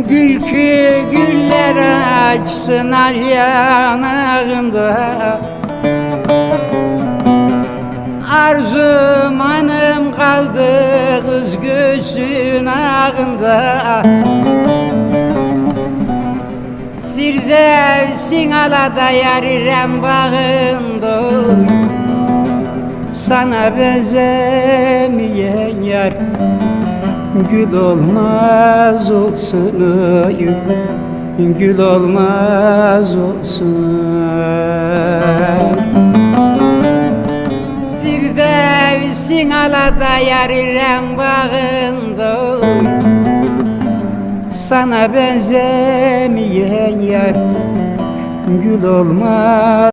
Gül ki güller açsın al yanağında, arzum hanım kaldı kız gözün ağında. Firdevsin alada yarirem bağında, sana benzemeyen yar gül olmaz olsun, gül olmaz olsun. Firdevsin alada yarirem bağında, sana benzemeyen yar gül olmaz.